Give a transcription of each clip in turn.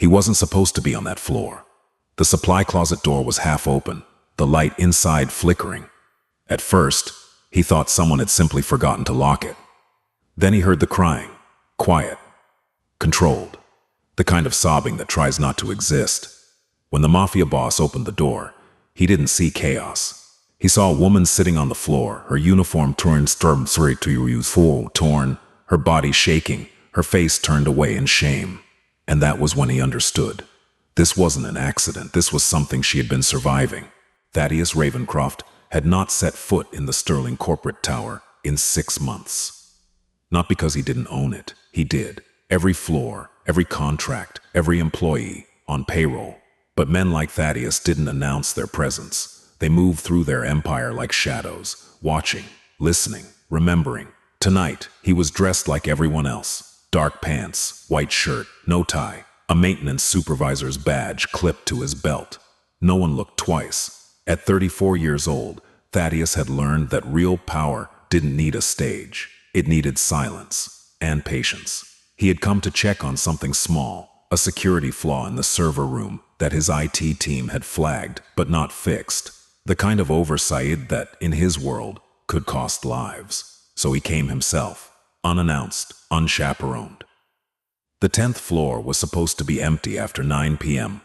He wasn't supposed to be on that floor. The supply closet door was half open, the light inside flickering. At first, he thought someone had simply forgotten to lock it. Then he heard the crying, quiet, controlled, the kind of sobbing that tries not to exist. When the mafia boss opened the door, he didn't see chaos. He saw a woman sitting on the floor, her uniform torn, her body shaking, her face turned away in shame. And that was when he understood. This wasn't an accident, this was something she had been surviving. Thaddeus Ravencroft had not set foot in the Sterling corporate tower in 6 months. Not because he didn't own it, he did. Every floor, every contract, every employee, on payroll. But men like Thaddeus didn't announce their presence. They moved through their empire like shadows, watching, listening, remembering. Tonight, he was dressed like everyone else. Dark pants, white shirt, no tie, a maintenance supervisor's badge clipped to his belt. No one looked twice. At 34 years old, Thaddeus had learned that real power didn't need a stage. It needed silence and patience. He had come to check on something small, a security flaw in the server room that his IT team had flagged but not fixed. The kind of oversight that, in his world, could cost lives. So he came himself, unannounced, unchaperoned. The 10th floor was supposed to be empty after 9 p.m.,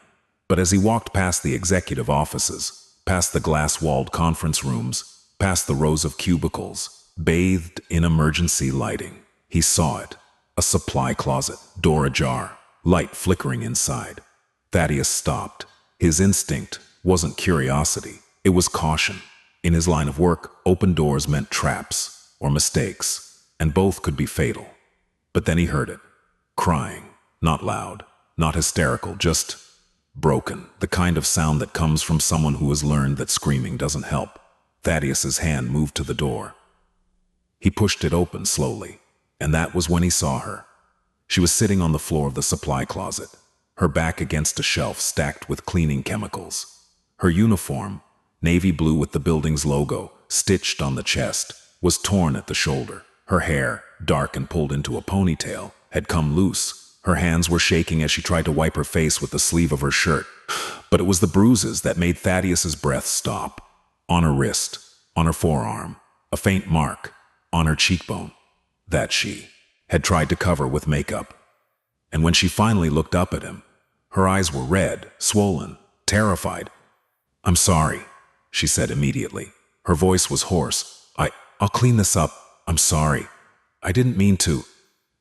but as he walked past the executive offices, past the glass-walled conference rooms, past the rows of cubicles, bathed in emergency lighting, he saw it. A supply closet, door ajar, light flickering inside. Thaddeus stopped. His instinct wasn't curiosity, it was caution. In his line of work, open doors meant traps or mistakes, and both could be fatal. But then he heard it. Crying, not loud, not hysterical, just broken, the kind of sound that comes from someone who has learned that screaming doesn't help. Thaddeus's hand moved to the door. He pushed it open slowly, and that was when he saw her. She was sitting on the floor of the supply closet, her back against a shelf stacked with cleaning chemicals. Her uniform, navy blue with the building's logo stitched on the chest, was torn at the shoulder. Her hair, dark and pulled into a ponytail, had come loose. Her hands were shaking as she tried to wipe her face with the sleeve of her shirt. But it was the bruises that made Thaddeus's breath stop. On her wrist, on her forearm, a faint mark, on her cheekbone, that she had tried to cover with makeup. And when she finally looked up at him, her eyes were red, swollen, terrified. "I'm sorry," she said immediately. Her voice was hoarse. I'll clean this up. I'm sorry. I didn't mean to."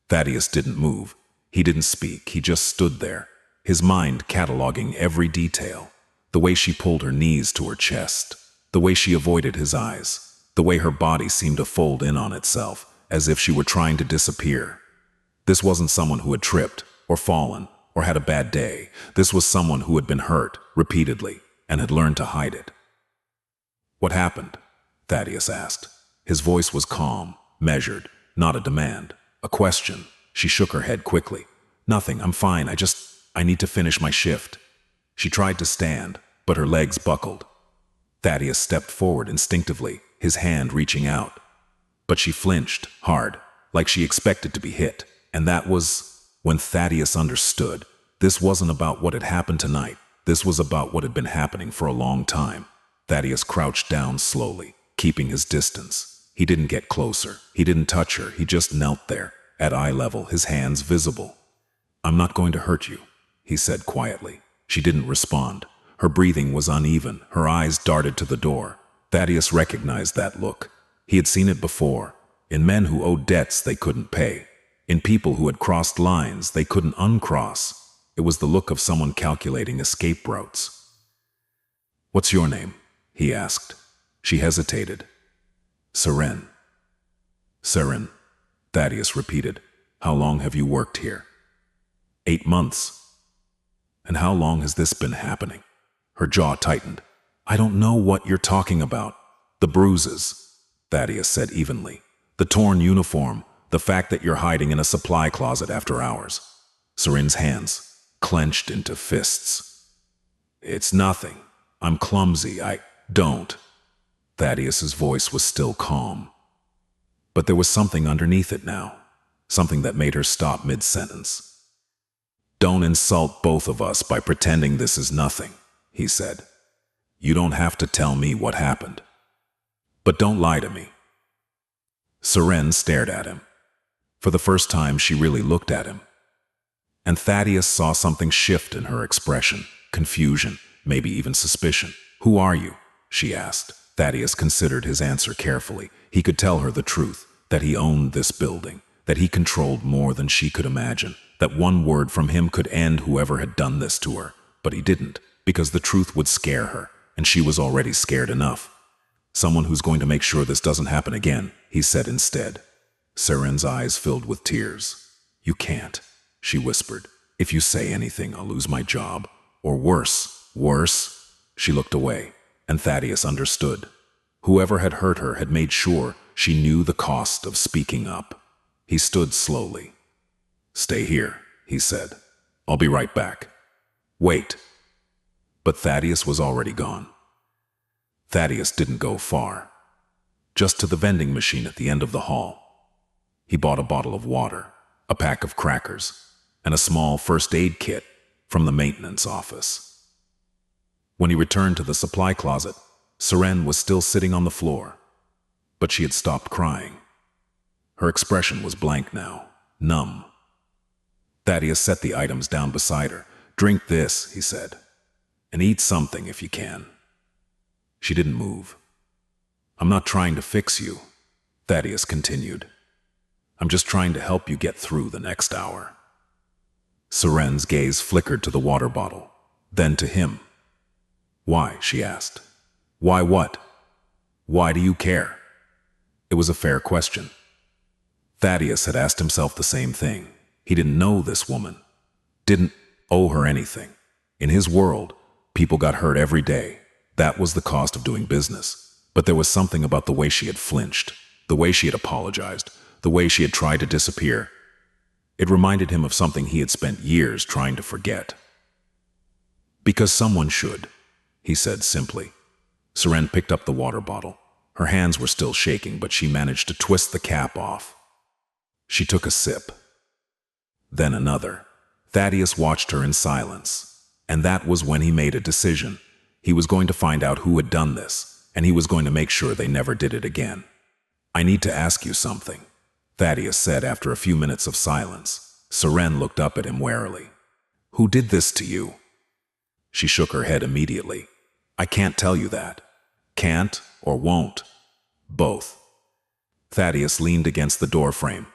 Thaddeus didn't move. He didn't speak. He just stood there, his mind cataloging every detail. The way she pulled her knees to her chest, the way she avoided his eyes, the way her body seemed to fold in on itself, as if she were trying to disappear. This wasn't someone who had tripped, or fallen, or had a bad day. This was someone who had been hurt, repeatedly, and had learned to hide it. "What happened?" Thaddeus asked. His voice was calm, measured, not a demand, a question. She shook her head quickly. "Nothing, I'm fine, I need to finish my shift." She tried to stand, but her legs buckled. Thaddeus stepped forward instinctively, his hand reaching out. But she flinched, hard, like she expected to be hit. And that was when Thaddeus understood. This wasn't about what had happened tonight. This was about what had been happening for a long time. Thaddeus crouched down slowly, keeping his distance. He didn't get closer. He didn't touch her. He just knelt there, at eye level, his hands visible. "I'm not going to hurt you," he said quietly. She didn't respond. Her breathing was uneven. Her eyes darted to the door. Thaddeus recognized that look. He had seen it before, in men who owed debts they couldn't pay, in people who had crossed lines they couldn't uncross. It was the look of someone calculating escape routes. "What's your name?" he asked. She hesitated. "Seren." "Seren," Thaddeus repeated. "How long have you worked here?" 8 months. "And how long has this been happening?" Her jaw tightened. "I don't know what you're talking about." "The bruises," Thaddeus said evenly. "The torn uniform, the fact that you're hiding in a supply closet after hours." Seren's hands clenched into fists. "It's nothing. I'm clumsy. I don't." Thaddeus's voice was still calm. But there was something underneath it now, something that made her stop mid-sentence. Don't insult both of us by pretending this is nothing, he said. You don't have to tell me what happened. But don't lie to me. Seren stared at him. For the first time, she really looked at him. And Thaddeus saw something shift in her expression, confusion, maybe even suspicion. Who are you? She asked. Thaddeus considered his answer carefully. He could tell her the truth, that he owned this building, that he controlled more than she could imagine, that one word from him could end whoever had done this to her. But he didn't, because the truth would scare her, and she was already scared enough. Someone who's going to make sure this doesn't happen again, he said instead. Seren's eyes filled with tears. You can't, she whispered. If you say anything, I'll lose my job. Or worse. She looked away, and Thaddeus understood. Whoever had hurt her had made sure she knew the cost of speaking up. He stood slowly. Stay here, he said. I'll be right back. Wait. But Thaddeus was already gone. Thaddeus didn't go far. Just to the vending machine at the end of the hall. He bought a bottle of water, a pack of crackers, and a small first aid kit from the maintenance office. When he returned to the supply closet, Seren was still sitting on the floor, but she had stopped crying. Her expression was blank now, numb. Thaddeus set the items down beside her. Drink this, he said, and eat something if you can. She didn't move. I'm not trying to fix you, Thaddeus continued. I'm just trying to help you get through the next hour. Seren's gaze flickered to the water bottle, then to him. Why? She asked. Why what? Why do you care? It was a fair question. Thaddeus had asked himself the same thing. He didn't know this woman, didn't owe her anything. In his world, people got hurt every day. That was the cost of doing business. But there was something about the way she had flinched, the way she had apologized, the way she had tried to disappear. It reminded him of something he had spent years trying to forget. Because someone should, he said simply. Seren picked up the water bottle. Her hands were still shaking, but she managed to twist the cap off. She took a sip. Then another. Thaddeus watched her in silence. And that was when he made a decision. He was going to find out who had done this, and he was going to make sure they never did it again. I need to ask you something, Thaddeus said after a few minutes of silence. Seren looked up at him warily. Who did this to you? She shook her head immediately. I can't tell you that. Can't or won't. Both. Thaddeus leaned against the door frame.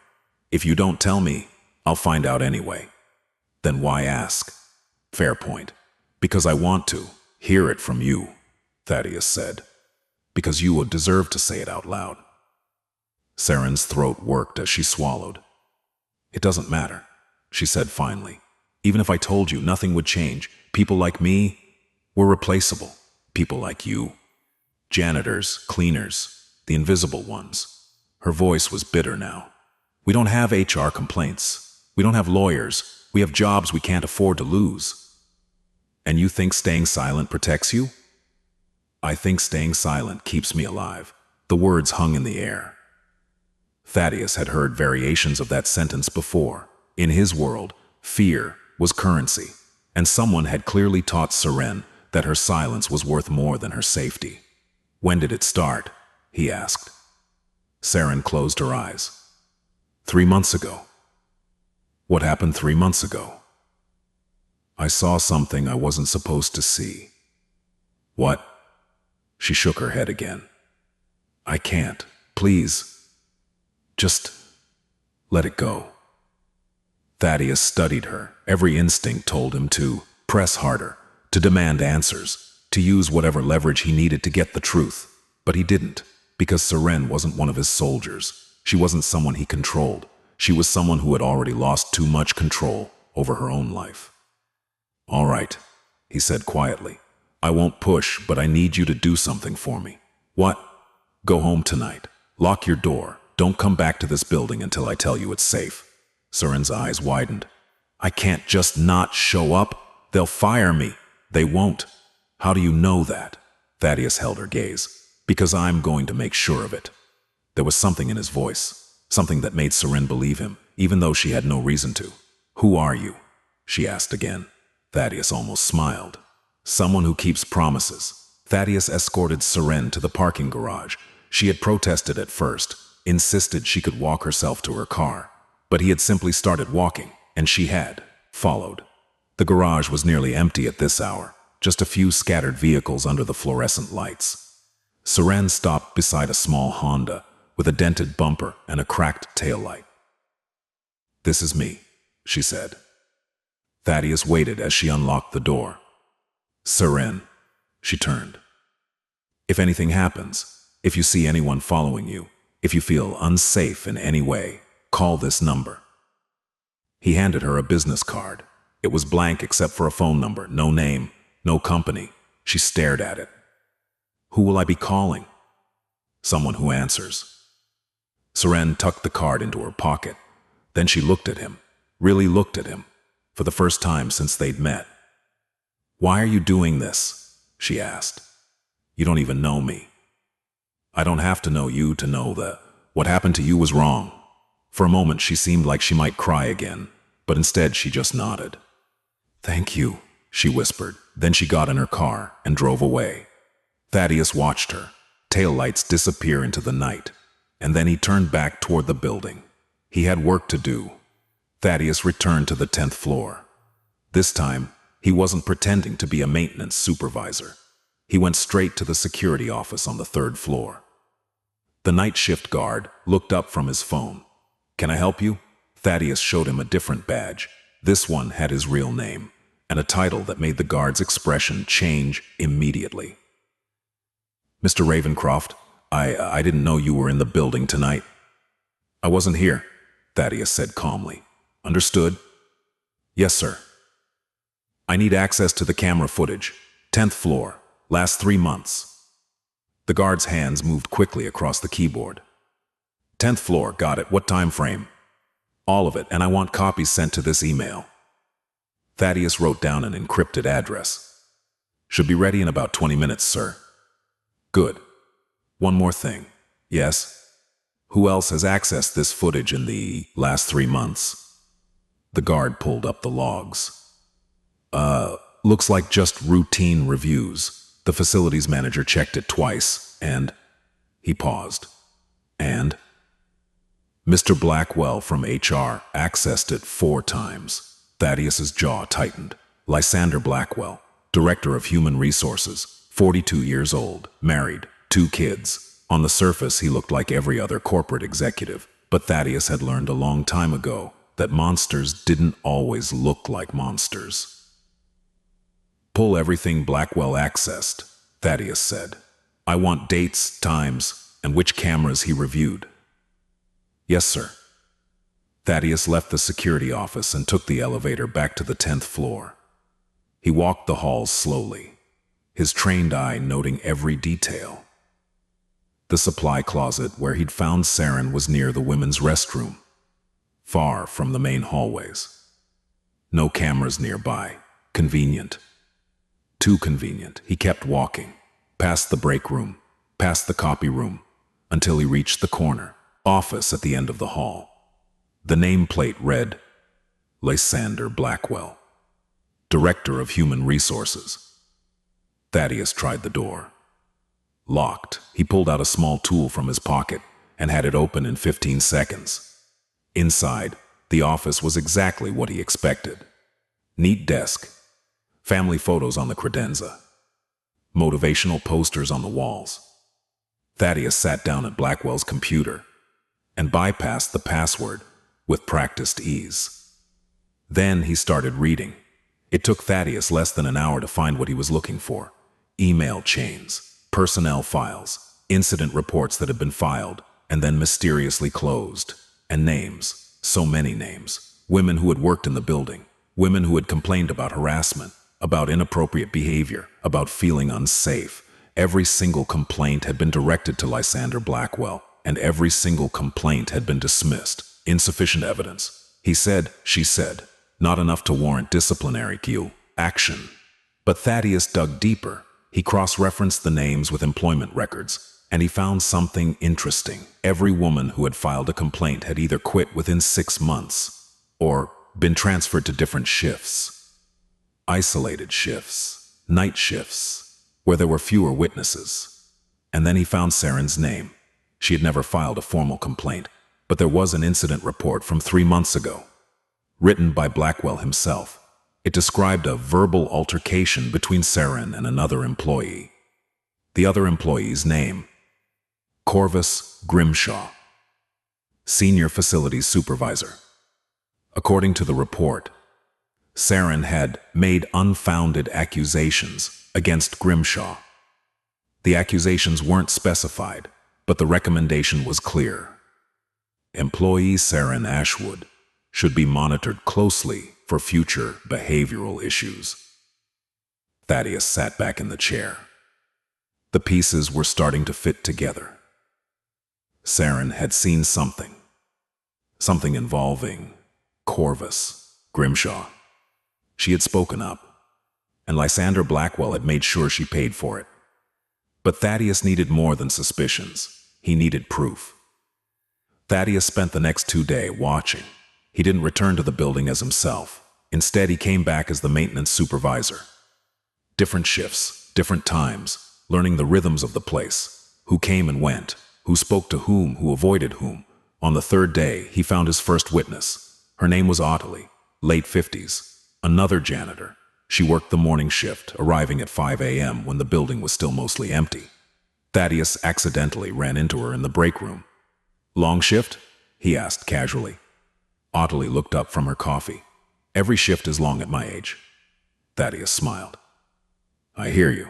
If you don't tell me, I'll find out anyway. Then why ask? Fair point. Because I want to hear it from you, Thaddeus said. Because you would deserve to say it out loud. Seren's throat worked as she swallowed. It doesn't matter, she said finally. Even if I told you, nothing would change. People like me, we're replaceable. People like you. Janitors, cleaners, the invisible ones. Her voice was bitter now. We don't have HR complaints. We don't have lawyers. We have jobs we can't afford to lose. And you think staying silent protects you? I think staying silent keeps me alive. The words hung in the air. Thaddeus had heard variations of that sentence before. In his world, fear was currency, and someone had clearly taught Seren that her silence was worth more than her safety. When did it start? He asked. Seren closed her eyes. 3 months ago. What happened 3 months ago? I saw something I wasn't supposed to see. What? She shook her head again. I can't. Please. Just let it go. Thaddeus studied her. Every instinct told him to press harder, to demand answers, to use whatever leverage he needed to get the truth. But he didn't, because Seren wasn't one of his soldiers. She wasn't someone he controlled. She was someone who had already lost too much control over her own life. All right, he said quietly. I won't push, but I need you to do something for me. What? Go home tonight. Lock your door. Don't come back to this building until I tell you it's safe. Seren's eyes widened. I can't just not show up. They'll fire me. They won't. How do you know that? Thaddeus held her gaze. Because I'm going to make sure of it. There was something in his voice, something that made Seren believe him, even though she had no reason to. Who are you? she asked again. Thaddeus almost smiled. Someone who keeps promises. Thaddeus escorted Seren to the parking garage. She had protested at first, insisted she could walk herself to her car. But he had simply started walking, and she had followed. The garage was nearly empty at this hour, just a few scattered vehicles under the fluorescent lights. Seren stopped beside a small Honda with a dented bumper and a cracked taillight. "This is me," she said. Thaddeus waited as she unlocked the door. "Seren," she turned. "If anything happens, if you see anyone following you, if you feel unsafe in any way, call this number." He handed her a business card. It was blank except for a phone number, no name, no company. She stared at it. "Who will I be calling?" "Someone who answers." Seren tucked the card into her pocket. Then she looked at him, really looked at him, for the first time since they'd met. "Why are you doing this?" she asked. "You don't even know me." "I don't have to know you to know that what happened to you was wrong." For a moment she seemed like she might cry again, but instead she just nodded. "Thank you," she whispered. Then she got in her car and drove away. Thaddeus watched her, taillights disappear into the night, and then he turned back toward the building. He had work to do. Thaddeus returned to the 10th floor. This time, he wasn't pretending to be a maintenance supervisor. He went straight to the security office on the 3rd floor. The night shift guard looked up from his phone. "Can I help you?" Thaddeus showed him a different badge. This one had his real name, and a title that made the guard's expression change immediately. "Mr. Ravencroft, I didn't know you were in the building tonight." "I wasn't here," Thaddeus said calmly. "Understood?" "Yes, sir." "I need access to the camera footage. 10th floor, last 3 months." The guard's hands moved quickly across the keyboard. 10th floor, got it. What time frame?" "All of it, and I want copies sent to this email." Thaddeus wrote down an encrypted address. "Should be ready in about 20 minutes, sir." "Good. One more thing." "Yes?" "Who else has accessed this footage in the last 3 months?" The guard pulled up the logs. Looks like just routine reviews. The facilities manager checked it twice, and..." He paused. "And?" "Mr. Blackwell from HR accessed it 4 times. Thaddeus's jaw tightened. Lysander Blackwell, Director of Human Resources, 42 years old, married, 2 kids. On the surface, he looked like every other corporate executive, but Thaddeus had learned a long time ago that monsters didn't always look like monsters. "Pull everything Blackwell accessed," Thaddeus said. "I want dates, times, and which cameras he reviewed." "Yes, sir." Thaddeus left the security office and took the elevator back to the 10th floor. He walked the halls slowly, his trained eye noting every detail. The supply closet where he'd found Seren was near the women's restroom, far from the main hallways. No cameras nearby. Convenient. Too convenient. He kept walking, past the break room, past the copy room, until he reached the corner office at the end of the hall. The nameplate read, Lysander Blackwell, Director of Human Resources. Thaddeus tried the door. Locked. He pulled out a small tool from his pocket and had it open in 15 seconds. Inside, the office was exactly what he expected. Neat desk, family photos on the credenza, motivational posters on the walls. Thaddeus sat down at Blackwell's computer and bypassed the password with practiced ease. Then he started reading. It took Thaddeus less than an hour to find what he was looking for. Email chains, personnel files, incident reports that had been filed and then mysteriously closed, and names, so many names, women who had worked in the building, women who had complained about harassment, about inappropriate behavior, about feeling unsafe. Every single complaint had been directed to Lysander Blackwell, and every single complaint had been dismissed. Insufficient evidence. He said, she said, not enough to warrant disciplinary action. But Thaddeus dug deeper. He cross-referenced the names with employment records, and he found something interesting. Every woman who had filed a complaint had either quit within 6 months or been transferred to different shifts. Isolated shifts, night shifts, where there were fewer witnesses. And then he found Saren's name. She had never filed a formal complaint, but there was an incident report from 3 months ago, written by Blackwell himself. It described a verbal altercation between Saren and another employee. The other employee's name: Corvus Grimshaw, Senior Facilities Supervisor. According to the report, Saren had made unfounded accusations against Grimshaw. The accusations weren't specified, but the recommendation was clear. Employee Saren Ashwood should be monitored closely for future behavioral issues. Thaddeus sat back in the chair. The pieces were starting to fit together. Saren had seen something involving Corvus Grimshaw. She had spoken up, and Lysander Blackwell had made sure she paid for it. But Thaddeus needed more than suspicions. He needed proof. Thaddeus spent the next 2 days watching. He didn't return to the building as himself. Instead, he came back as the maintenance supervisor. Different shifts, different times, learning the rhythms of the place, who came and went, who spoke to whom, who avoided whom. On the 3rd day, he found his first witness. Her name was Ottilie, late 50s, another janitor. She worked the morning shift, arriving at 5 a.m. when the building was still mostly empty. Thaddeus accidentally ran into her in the break room. "Long shift?" he asked casually. Ottilie looked up from her coffee. "Every shift is long at my age." Thaddeus smiled. "I hear you.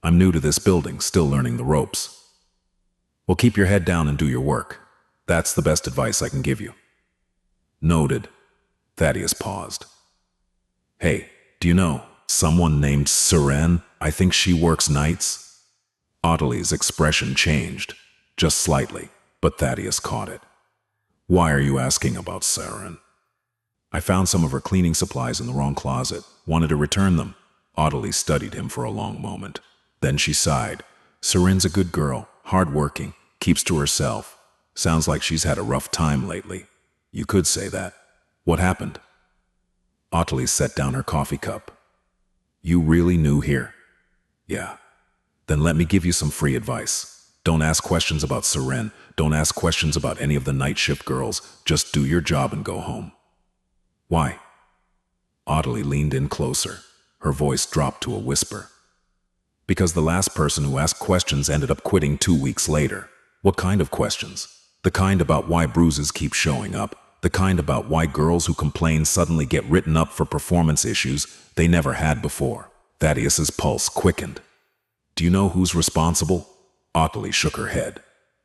I'm new to this building, still learning the ropes." "Well, keep your head down and do your work. That's the best advice I can give you." "Noted." Thaddeus paused. "Hey, do you know someone named Saren? I think she works nights." Ottilie's expression changed, just slightly, but Thaddeus caught it. "Why are you asking about Saren?" "I found some of her cleaning supplies in the wrong closet. Wanted to return them." Ottilie studied him for a long moment. Then she sighed. "Saren's a good girl, hard-working, keeps to herself. Sounds like she's had a rough time lately." "You could say that. What happened?" Ottilie set down her coffee cup. "You really new here?" "Yeah." "Then let me give you some free advice. Don't ask questions about Saren. Don't ask questions about any of the night shift girls. Just do your job and go home." "Why?" Ottilie leaned in closer. Her voice dropped to a whisper. "Because the last person who asked questions ended up quitting 2 weeks later." "What kind of questions?" "The kind about why bruises keep showing up. The kind about why girls who complain suddenly get written up for performance issues they never had before." Thaddeus's pulse quickened. "Do you know who's responsible?" Ottilie shook her head.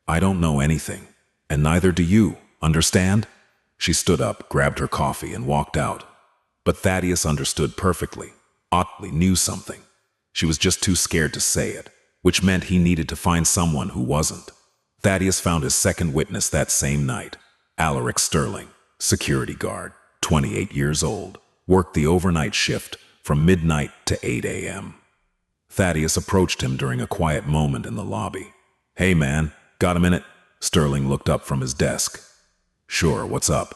"I don't know anything, and neither do you, understand?" She stood up, grabbed her coffee, and walked out. But Thaddeus understood perfectly. Ottilie knew something. She was just too scared to say it, which meant he needed to find someone who wasn't. Thaddeus found his second witness that same night. Alaric Sterling, security guard, 28 years old, worked the overnight shift from midnight to 8 a.m. Thaddeus approached him during a quiet moment in the lobby. "Hey man, got a minute?" Sterling looked up from his desk. "Sure, what's up?"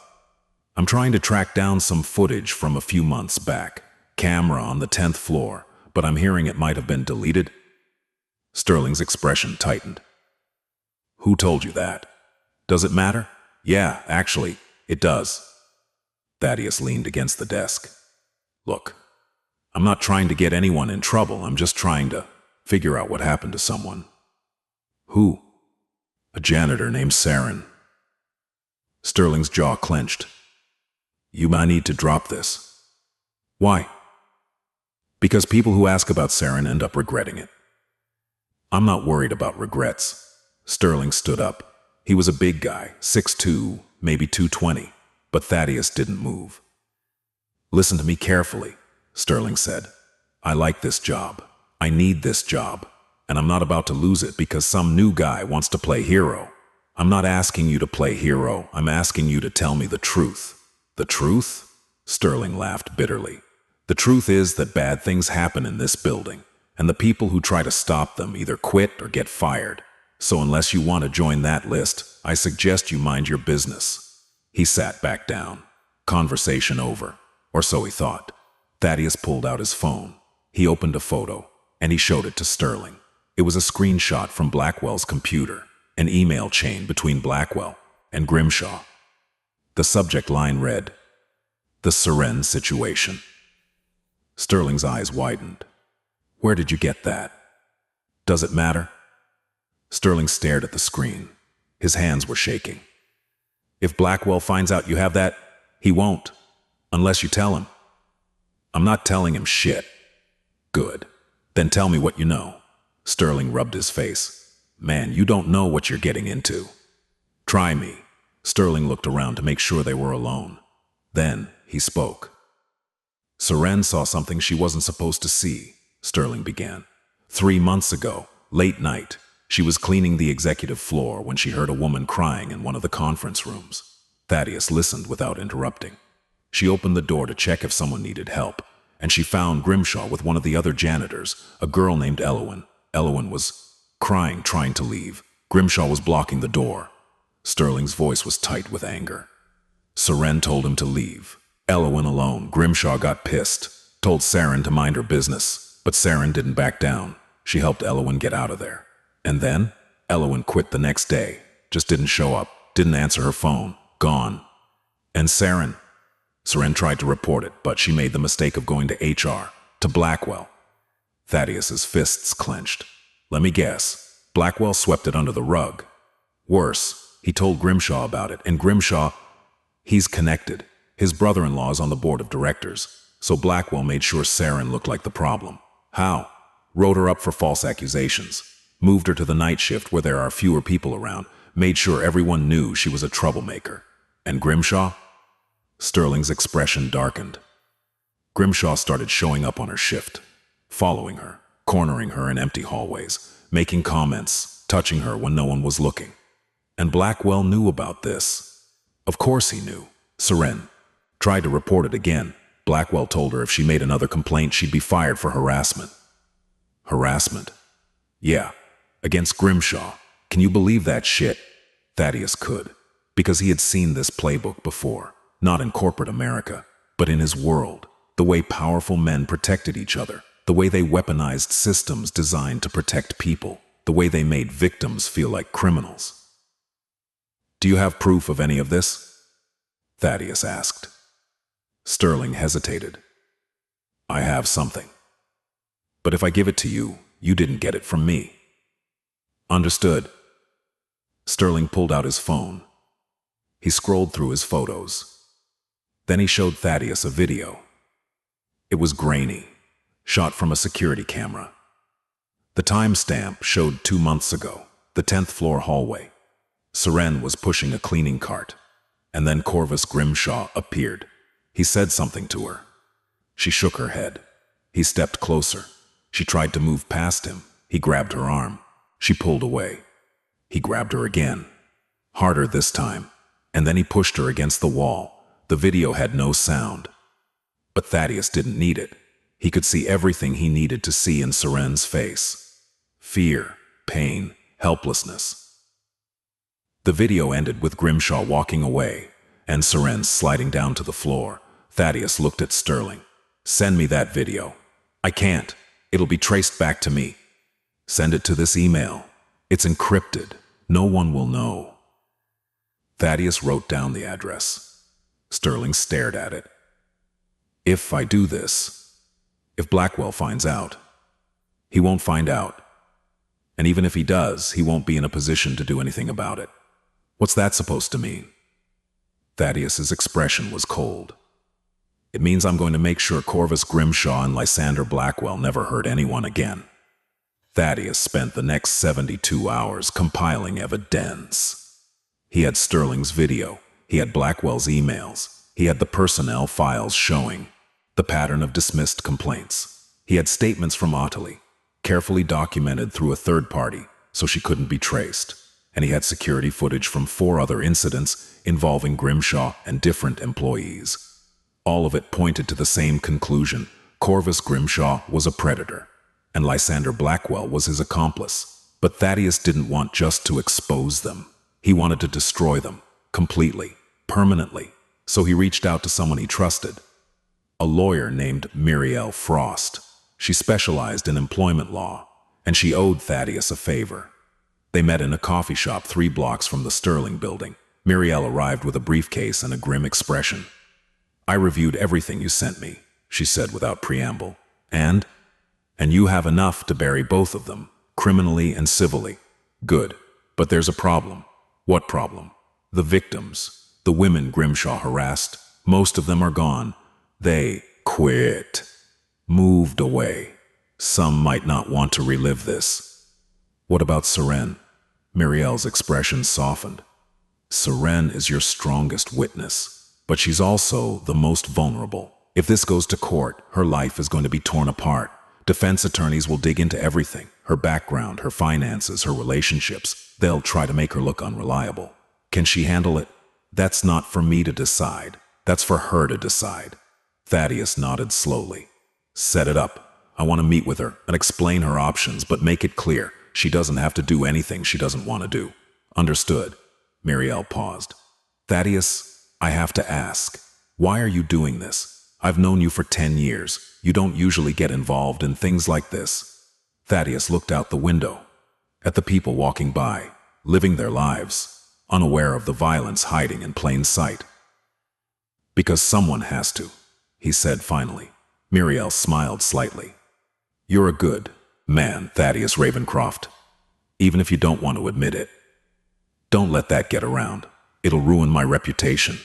"I'm trying to track down some footage from a few months back. Camera on the 10th floor, but I'm hearing it might have been deleted." Sterling's expression tightened. "Who told you that?" "Does it matter?" "Yeah, actually, it does." Thaddeus leaned against the desk. "Look, I'm not trying to get anyone in trouble. I'm just trying to figure out what happened to someone." "Who?" "A janitor named Saren." Sterling's jaw clenched. "You might need to drop this." "Why?" "Because people who ask about Saren end up regretting it." "I'm not worried about regrets." Sterling stood up. He was a big guy, 6'2", maybe 220, but Thaddeus didn't move. "Listen to me carefully," Sterling said. "I like this job. I need this job. And I'm not about to lose it because some new guy wants to play hero. I'm not asking you to play hero. I'm asking you to tell me the truth." "The truth?" Sterling laughed bitterly. "The truth is that bad things happen in this building, and the people who try to stop them either quit or get fired. So unless you want to join that list, I suggest you mind your business." He sat back down. Conversation over. Or so he thought. Thaddeus pulled out his phone. He opened a photo, and he showed it to Sterling. It was a screenshot from Blackwell's computer, an email chain between Blackwell and Grimshaw. The subject line read, "The Seren situation." Sterling's eyes widened. "Where did you get that? Does it matter?" Sterling stared at the screen. His hands were shaking. "If Blackwell finds out you have that, he won't. Unless you tell him." "I'm not telling him shit." "Good. Then tell me what you know." Sterling rubbed his face. "Man, you don't know what you're getting into." "Try me." Sterling looked around to make sure they were alone. Then he spoke. "Seren saw something she wasn't supposed to see," Sterling began. 3 months ago, late night, she was cleaning the executive floor when she heard a woman crying in one of the conference rooms. Thaddeus listened without interrupting. She opened the door to check if someone needed help, and she found Grimshaw with one of the other janitors, a girl named Elowen. Elowen was crying, trying to leave. Grimshaw was blocking the door. Sterling's voice was tight with anger. Seren told him to leave. Elowen alone. Grimshaw got pissed, told Seren to mind her business, but Seren didn't back down. She helped Elowen get out of there. And then, Elowen quit the next day, just didn't show up, didn't answer her phone, gone. And Seren tried to report it, but she made the mistake of going to HR, to Blackwell. Thaddeus's fists clenched. "Let me guess, Blackwell swept it under the rug." "Worse, he told Grimshaw about it, and Grimshaw, he's connected. His brother-in-law is on the board of directors, so Blackwell made sure Seren looked like the problem." "How?" "Wrote her up for false accusations, moved her to the night shift where there are fewer people around, made sure everyone knew she was a troublemaker." "And Grimshaw?" Sterling's expression darkened. "Grimshaw started showing up on her shift, following her, cornering her in empty hallways, making comments, touching her when no one was looking. And Blackwell knew about this. Of course he knew. Seren tried to report it again. Blackwell told her if she made another complaint, she'd be fired for harassment." "Harassment?" "Yeah, against Grimshaw. Can you believe that shit?" Thaddeus could, because he had seen this playbook before. Not in corporate America, but in his world. The way powerful men protected each other. The way they weaponized systems designed to protect people. The way they made victims feel like criminals. "Do you have proof of any of this?" Thaddeus asked. Sterling hesitated. "I have something. But if I give it to you, you didn't get it from me." "Understood." Sterling pulled out his phone. He scrolled through his photos. Then he showed Thaddeus a video. It was grainy, shot from a security camera. The timestamp showed 2 months ago, the 10th floor hallway. Seren was pushing a cleaning cart, and then Corvus Grimshaw appeared. He said something to her. She shook her head. He stepped closer. She tried to move past him. He grabbed her arm. She pulled away. He grabbed her again, harder this time, and then he pushed her against the wall. The video had no sound. But Thaddeus didn't need it. He could see everything he needed to see in Seren's face. Fear, pain, helplessness. The video ended with Grimshaw walking away, and Seren sliding down to the floor. Thaddeus looked at Sterling. "Send me that video." "I can't. It'll be traced back to me." "Send it to this email. It's encrypted. No one will know." Thaddeus wrote down the address. Sterling stared at it. "If I do this, if Blackwell finds out, he won't find out. And even if he does, he won't be in a position to do anything about it. What's that supposed to mean?" Thaddeus's expression was cold. "It means I'm going to make sure Corvus Grimshaw and Lysander Blackwell never hurt anyone again." Thaddeus spent the next 72 hours compiling evidence. He had Sterling's video. He had Blackwell's emails. He had the personnel files showing the pattern of dismissed complaints. He had statements from Ottilie, carefully documented through a third party so she couldn't be traced. And he had security footage from 4 other incidents involving Grimshaw and different employees. All of it pointed to the same conclusion. Corvus Grimshaw was a predator, and Lysander Blackwell was his accomplice. But Thaddeus didn't want just to expose them. He wanted to destroy them. Completely, permanently. so he reached out to someone he trusted. A lawyer named Muriel Frost. She specialized in employment law, and she owed Thaddeus a favor. They met in a coffee shop 3 blocks from the Sterling building. Muriel arrived with a briefcase and a grim expression. "I reviewed everything you sent me," she said without preamble. And you have enough to bury both of them, criminally and civilly. Good. But there's a problem." "What problem?" "The victims. The women Grimshaw harassed. Most of them are gone. They quit. Moved away. Some might not want to relive this." "What about Seren?" Muriel's expression softened. "Seren is your strongest witness, but she's also the most vulnerable. If this goes to court, her life is going to be torn apart. Defense attorneys will dig into everything, her background, her finances, her relationships. They'll try to make her look unreliable. Can she handle it? That's not for me to decide. That's for her to decide." Thaddeus nodded slowly. "Set it up. I want to meet with her and explain her options, but make it clear she doesn't have to do anything she doesn't want to do." "Understood." Muriel paused. "Thaddeus, I have to ask, why are you doing this? I've known you for 10 years. You don't usually get involved in things like this." Thaddeus looked out the window at the people walking by, living their lives, unaware of the violence hiding in plain sight. "Because someone has to," he said finally. Muriel smiled slightly. "You're a good man, Thaddeus Ravencroft, even if you don't want to admit it. Don't let that get around. It'll ruin my reputation."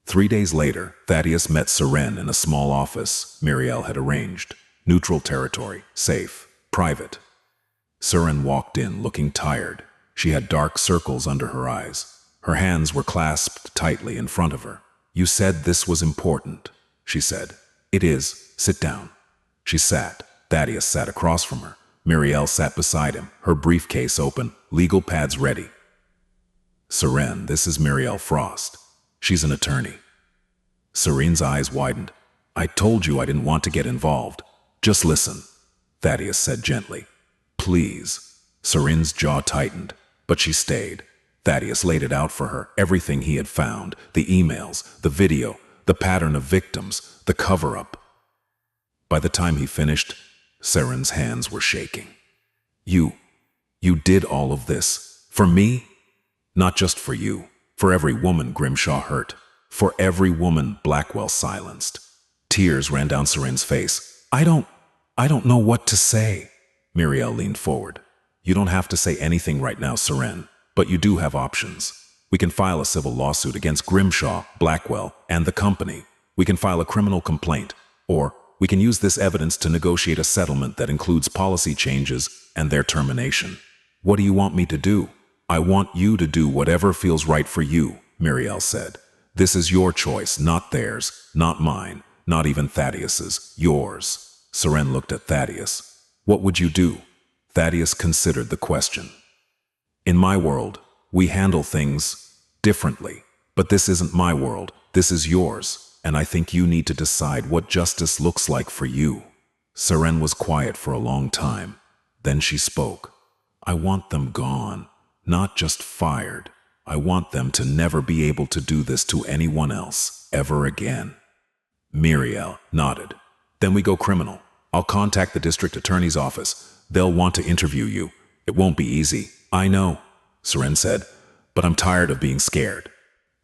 3 days later, Thaddeus met Seren in a small office Muriel had arranged. Neutral territory, safe, private. Seren walked in looking tired. She had dark circles under her eyes. Her hands were clasped tightly in front of her. "You said this was important," she said. "It is. Sit down." She sat. Thaddeus sat across from her. Muriel sat beside him, her briefcase open, legal pads ready. "Seren, this is Muriel Frost. She's an attorney." Serene's eyes widened. "I told you I didn't want to get involved. Just listen," Thaddeus said gently. "Please." Serene's jaw tightened, but she stayed. Thaddeus laid it out for her, everything he had found, the emails, the video, the pattern of victims, the cover-up. By the time he finished, Seren's hands were shaking. You did all of this. For me? Not just for you. For every woman Grimshaw hurt. For every woman Blackwell silenced." Tears ran down Seren's face. I don't know what to say." Muriel leaned forward. "You don't have to say anything right now, Seren, but you do have options. We can file a civil lawsuit against Grimshaw, Blackwell, and the company. We can file a criminal complaint, or we can use this evidence to negotiate a settlement that includes policy changes and their termination. What do you want me to do?" "I want you to do whatever feels right for you," Muriel said. "This is your choice, not theirs, not mine, not even Thaddeus's, yours." Seren looked at Thaddeus. "What would you do?" Thaddeus considered the question. "In my world, we handle things differently. But this isn't my world, this is yours, and I think you need to decide what justice looks like for you." Seren was quiet for a long time. Then she spoke. "I want them gone. Not just fired. I want them to never be able to do this to anyone else, ever again." Muriel nodded. "Then we go criminal. I'll contact the district attorney's office. They'll want to interview you. It won't be easy." "I know," Seren said, "but I'm tired of being scared."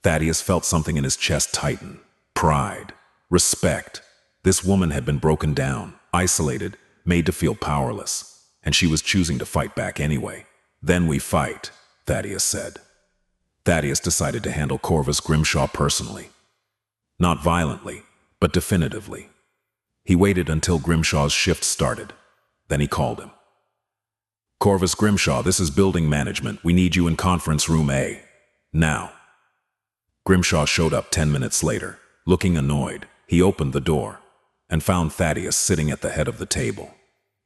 Thaddeus felt something in his chest tighten. Pride. Respect. This woman had been broken down, isolated, made to feel powerless, and she was choosing to fight back anyway. "Then we fight," Thaddeus said. Thaddeus decided to handle Corvus Grimshaw personally. Not violently, but definitively. He waited until Grimshaw's shift started. Then he called him. "Corvus Grimshaw, this is building management. We need you in conference room A. Now." Grimshaw showed up 10 minutes later. Looking annoyed, he opened the door and found Thaddeus sitting at the head of the table.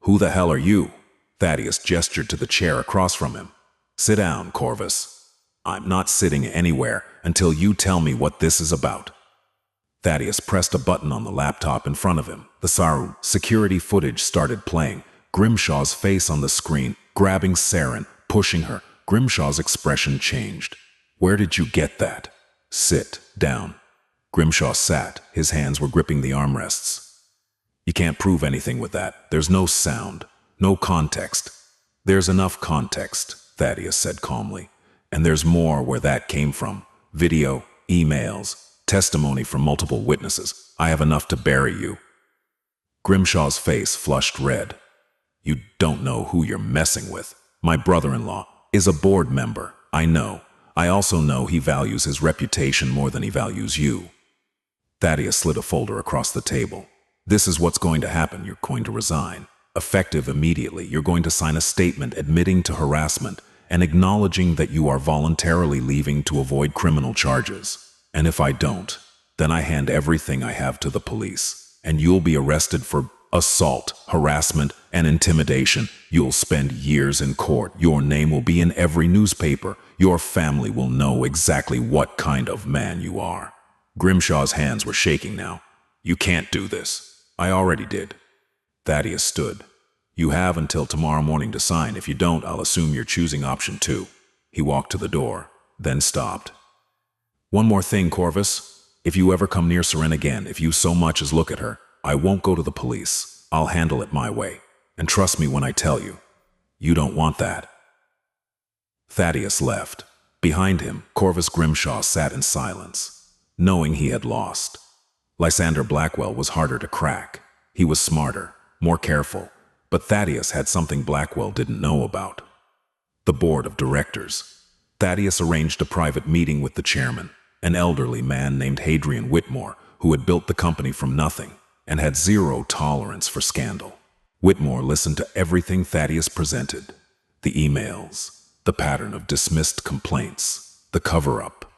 "Who the hell are you?" Thaddeus gestured to the chair across from him. "Sit down, Corvus. I'm not sitting anywhere until you tell me what this is about." Thaddeus pressed a button on the laptop in front of him. The Saru security footage started playing. Grimshaw's face on the screen, grabbing Seren, pushing her. Grimshaw's expression changed. "Where did you get that?" "Sit down." Grimshaw sat. His hands were gripping the armrests. You can't prove anything with that. There's no sound, no context. There's enough context, Thaddeus said calmly. And there's more where that came from. Video, emails, testimony from multiple witnesses. I have enough to bury you. Grimshaw's face flushed red. You don't know who you're messing with. My brother-in-law is a board member. I know. I also know he values his reputation more than he values you. Thaddeus slid a folder across the table. This is what's going to happen. You're going to resign. Effective immediately, you're going to sign a statement admitting to harassment and acknowledging that you are voluntarily leaving to avoid criminal charges. And if I don't, then I hand everything I have to the police, and you'll be arrested for assault, harassment, and intimidation. You'll spend years in court. Your name will be in every newspaper. Your family will know exactly what kind of man you are. Grimshaw's hands were shaking now. You can't do this. I already did. Thaddeus stood. You have until tomorrow morning to sign. If you don't, I'll assume you're choosing option 2. He walked to the door, then stopped. One more thing, Corvus. If you ever come near Seren again, if you so much as look at her, I won't go to the police. I'll handle it my way. And trust me when I tell you, you don't want that. Thaddeus left. Behind him, Corvus Grimshaw sat in silence, knowing he had lost. Lysander Blackwell was harder to crack. He was smarter, more careful, but Thaddeus had something Blackwell didn't know about. The board of directors. Thaddeus arranged a private meeting with the chairman, an elderly man named Hadrian Whitmore, who had built the company from nothing and had zero tolerance for scandal. Whitmore listened to everything Thaddeus presented. The emails, the pattern of dismissed complaints, the cover-up.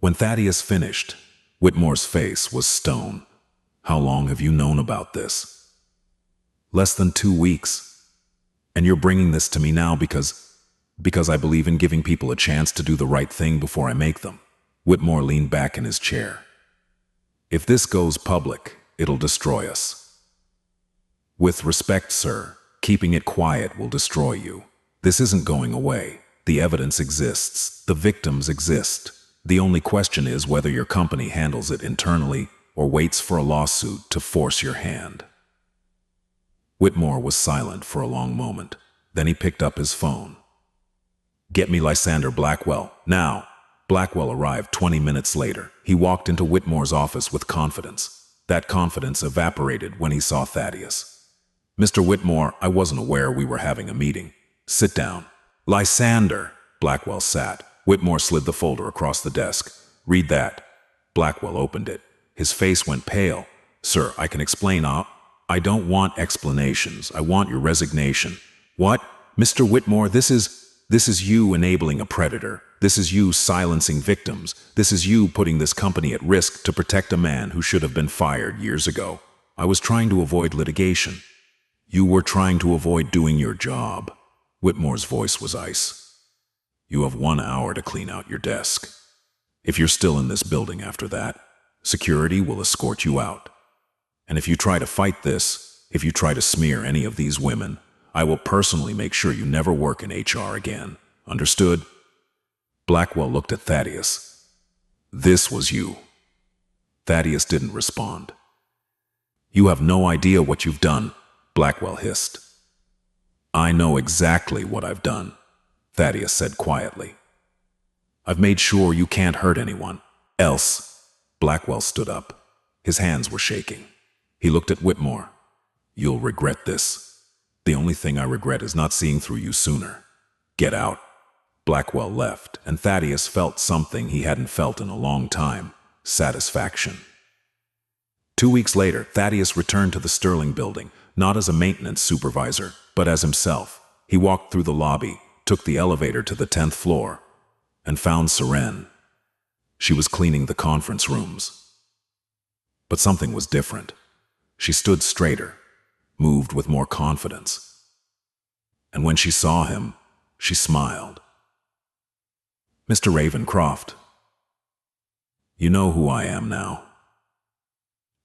When Thaddeus finished, Whitmore's face was stone. How long have you known about this? Less than 2 weeks. And you're bringing this to me now because I believe in giving people a chance to do the right thing before I make them. Whitmore leaned back in his chair. If this goes public, it'll destroy us. With respect, sir, keeping it quiet will destroy you. This isn't going away. The evidence exists. The victims exist. The only question is whether your company handles it internally or waits for a lawsuit to force your hand. Whitmore was silent for a long moment. Then he picked up his phone. Get me Lysander Blackwell, now. Blackwell arrived 20 minutes later. He walked into Whitmore's office with confidence. That confidence evaporated when he saw Thaddeus. Mr. Whitmore, I wasn't aware we were having a meeting. Sit down. Lysander. Blackwell sat. Whitmore slid the folder across the desk. Read that. Blackwell opened it. His face went pale. Sir, I can explain. I don't want explanations. I want your resignation. What? Mr. Whitmore, this is you enabling a predator. This is you silencing victims. This is you putting this company at risk to protect a man who should have been fired years ago. I was trying to avoid litigation. You were trying to avoid doing your job. Whitmore's voice was ice. You have 1 hour to clean out your desk. If you're still in this building after that, security will escort you out. And if you try to fight this, if you try to smear any of these women, I will personally make sure you never work in HR again. Understood? Blackwell looked at Thaddeus. This was you. Thaddeus didn't respond. You have no idea what you've done, Blackwell hissed. I know exactly what I've done, Thaddeus said quietly. I've made sure you can't hurt anyone else. Blackwell stood up. His hands were shaking. He looked at Whitmore. You'll regret this. The only thing I regret is not seeing through you sooner. Get out. Blackwell left, and Thaddeus felt something he hadn't felt in a long time: satisfaction. 2 weeks later, Thaddeus returned to the Sterling building, not as a maintenance supervisor, but as himself. He walked through the lobby, took the elevator to the 10th floor, and found Seren. She was cleaning the conference rooms. But something was different. She stood straighter, moved with more confidence. And when she saw him, she smiled. Mr. Ravencroft, you know who I am now.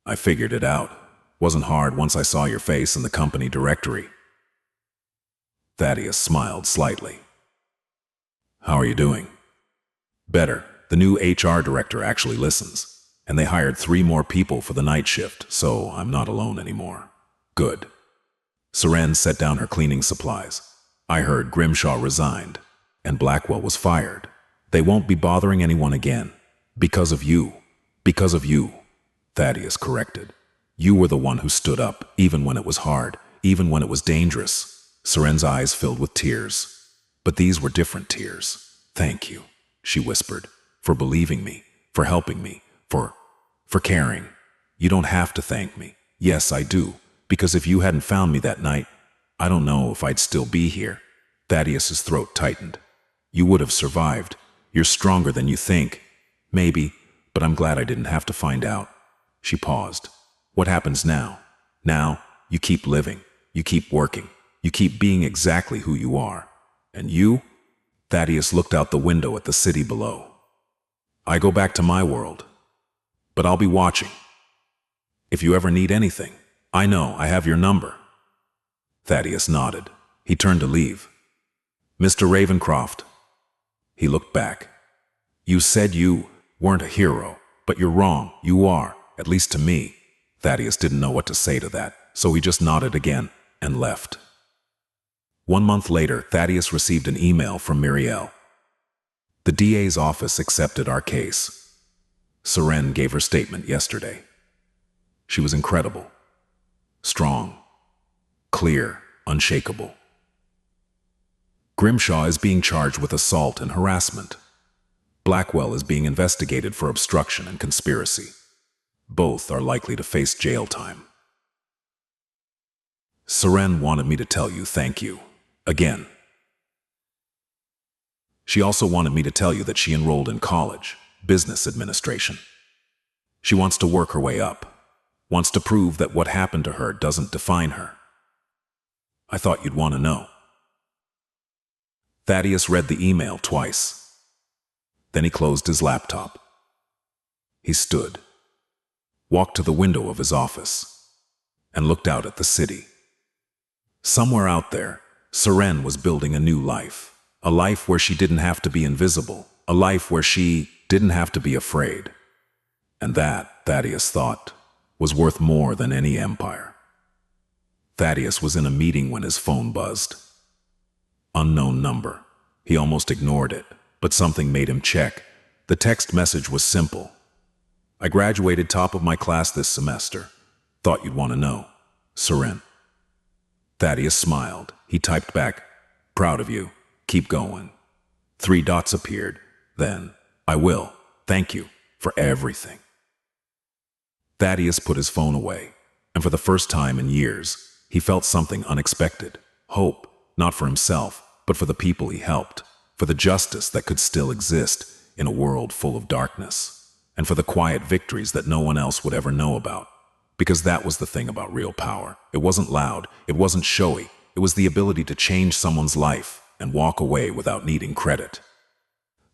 I figured it out. Wasn't hard once I saw your face in the company directory. Thaddeus smiled slightly. How are you doing? Better. The new HR director actually listens. And they hired 3 more people for the night shift, so I'm not alone anymore. Good. Seren set down her cleaning supplies. I heard Grimshaw resigned, and Blackwell was fired. They won't be bothering anyone again. Because of you. Because of you. Thaddeus corrected. You were the one who stood up, even when it was hard, even when it was dangerous. Seren's eyes filled with tears. But these were different tears. Thank you, she whispered, for believing me, for helping me, for caring. You don't have to thank me. Yes, I do, because if you hadn't found me that night, I don't know if I'd still be here. Thaddeus's throat tightened. You would have survived. You're stronger than you think. Maybe, but I'm glad I didn't have to find out. She paused. What happens now? Now, you keep living. You keep working. You keep being exactly who you are. And you? Thaddeus looked out the window at the city below. I go back to my world. But I'll be watching. If you ever need anything, I know I have your number. Thaddeus nodded. He turned to leave. Mr. Ravencroft. He looked back. You said you weren't a hero, but you're wrong. You are, at least to me. Thaddeus didn't know what to say to that, so he just nodded again and left. 1 month later, Thaddeus received an email from Muriel. The DA's office accepted our case. Seren gave her statement yesterday. She was incredible. Strong. Clear. Unshakable. Grimshaw is being charged with assault and harassment. Blackwell is being investigated for obstruction and conspiracy. Both are likely to face jail time. Seren wanted me to tell you thank you. Again. She also wanted me to tell you that she enrolled in college, business administration. She wants to work her way up, wants to prove that what happened to her doesn't define her. I thought you'd want to know. Thaddeus read the email twice. Then he closed his laptop. He stood, walked to the window of his office, and looked out at the city. Somewhere out there, Seren was building a new life, a life where she didn't have to be invisible, a life where she didn't have to be afraid. And that, Thaddeus thought, was worth more than any empire. Thaddeus was in a meeting when his phone buzzed. Unknown number. He almost ignored it, but something made him check. The text message was simple. I graduated top of my class this semester. Thought you'd want to know. Seren. Thaddeus smiled. He typed back, proud of you. Keep going. 3 dots appeared. Then, I will. Thank you for everything. Thaddeus put his phone away, and for the first time in years, he felt something unexpected. Hope, not for himself, but for the people he helped, for the justice that could still exist in a world full of darkness, and for the quiet victories that no one else would ever know about. Because that was the thing about real power. It wasn't loud, it wasn't showy, it was the ability to change someone's life and walk away without needing credit.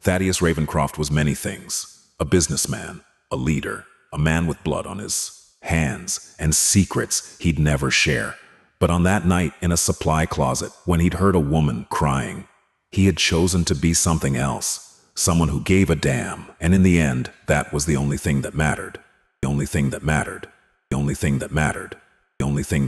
Thaddeus Ravencroft was many things: a businessman, a leader, a man with blood on his hands and secrets he'd never share. But on that night in a supply closet, when he'd heard a woman crying, he had chosen to be something else, someone who gave a damn, and in the end, that was the only thing that mattered. The only thing that mattered. The only thing that mattered. The only thing